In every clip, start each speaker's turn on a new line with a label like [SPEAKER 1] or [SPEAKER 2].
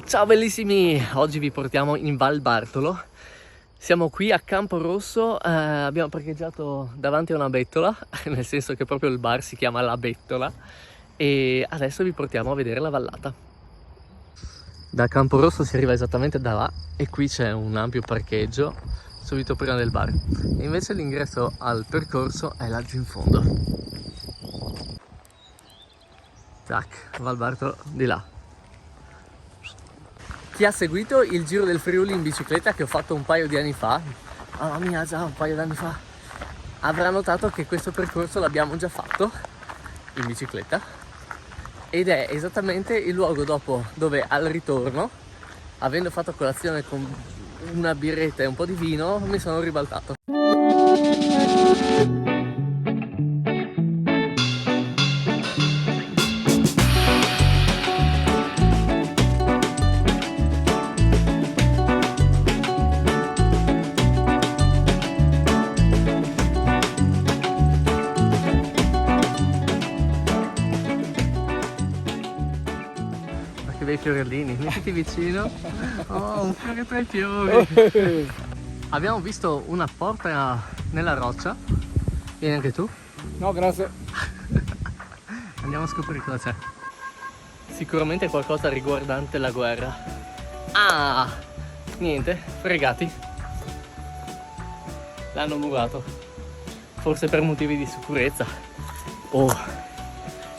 [SPEAKER 1] Ciao bellissimi! Oggi vi portiamo in Val Bartolo. Siamo qui a Campo Rosso, abbiamo parcheggiato davanti a una bettola, nel senso che proprio il bar si chiama La Bettola, e adesso vi portiamo a vedere la vallata. Da Campo Rosso si arriva esattamente da là e qui c'è un ampio parcheggio subito prima del bar. E invece l'ingresso al percorso è laggiù in fondo. Tac, Val Bartolo di là. Chi ha seguito il Giro del Friuli in bicicletta che ho fatto un paio di anni fa, mamma mia, già un paio di anni fa, avrà notato che questo percorso l'abbiamo già fatto in bicicletta ed è esattamente il luogo dopo dove al ritorno, avendo fatto colazione con una birretta e un po' di vino, mi sono ribaltato. Che bei fiorellini, mettiti vicino. Oh, un fiore tra i fiori. Abbiamo visto una porta nella roccia. Vieni anche tu?
[SPEAKER 2] No, grazie.
[SPEAKER 1] Andiamo a scoprire cosa c'è. Sicuramente qualcosa riguardante la guerra. Ah, niente, fregati. L'hanno murato. Forse per motivi di sicurezza o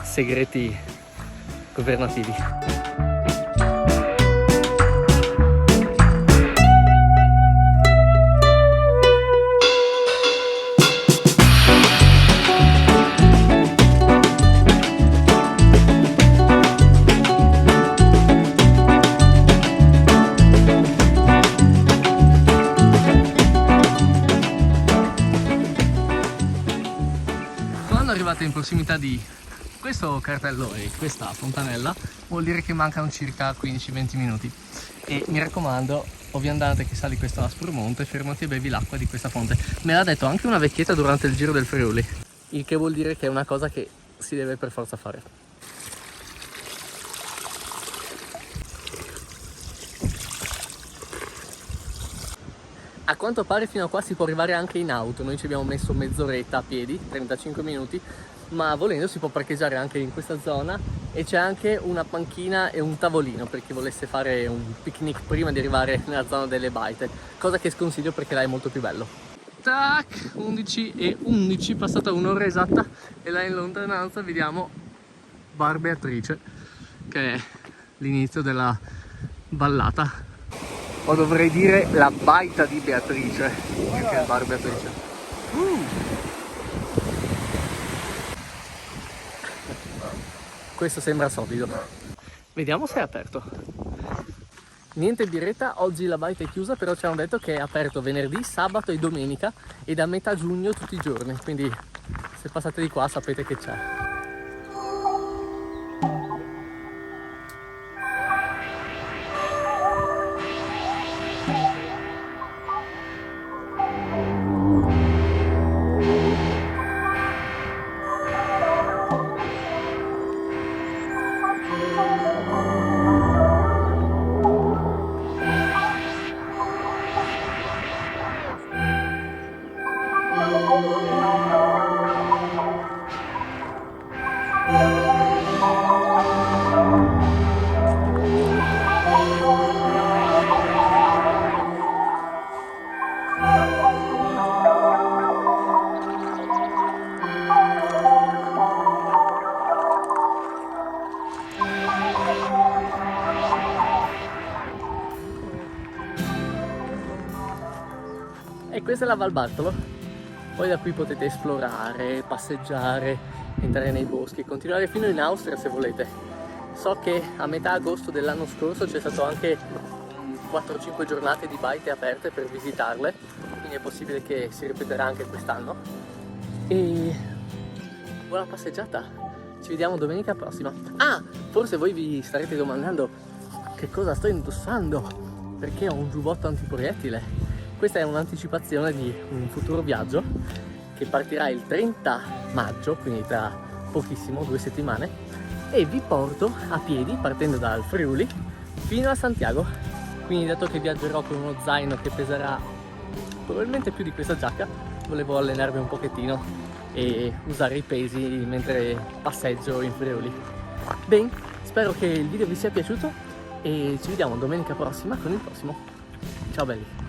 [SPEAKER 1] segreti governativi. Arrivate in prossimità di questo cartello e questa fontanella, vuol dire che mancano circa 15-20 minuti e mi raccomando, o vi andate che sali questo aspro monte, fermati e bevi l'acqua di questa fonte. Me l'ha detto anche una vecchietta durante il Giro del Friuli, il che vuol dire che è una cosa che si deve per forza fare. A quanto pare fino a qua si può arrivare anche in auto, noi ci abbiamo messo mezz'oretta a piedi, 35 minuti, ma volendo si può parcheggiare anche in questa zona e c'è anche una panchina e un tavolino per chi volesse fare un picnic prima di arrivare nella zona delle baite, cosa che sconsiglio perché là è molto più bello. Tac, 11:11, passata un'ora esatta e là in lontananza vediamo Bar Beatrice, che è l'inizio della vallata. O dovrei dire la baita di Beatrice, perché è il bar Beatrice. Questo sembra solido. Vediamo se è aperto. Niente birretta, oggi la baita è chiusa, però ci hanno detto che è aperto venerdì, sabato e domenica e da metà giugno tutti i giorni, quindi se passate di qua sapete che c'è. E questa è la Val Bartolo, poi da qui potete esplorare, passeggiare, entrare nei boschi, continuare fino in Austria se volete. So che a metà agosto dell'anno scorso c'è stato anche 4-5 giornate di baite aperte per visitarle, quindi è possibile che si ripeterà anche quest'anno. E buona passeggiata, ci vediamo domenica prossima. Ah, forse voi vi starete domandando che cosa sto indossando, perché ho un giubbotto antiproiettile. Questa è un'anticipazione di un futuro viaggio che partirà il 30 maggio, quindi tra pochissimo, 2 settimane, e vi porto a piedi, partendo dal Friuli, fino a Santiago. Quindi dato che viaggerò con uno zaino che peserà probabilmente più di questa giacca, volevo allenarmi un pochettino e usare i pesi mentre passeggio in Friuli. Bene, spero che il video vi sia piaciuto e ci vediamo domenica prossima con il prossimo. Ciao belli!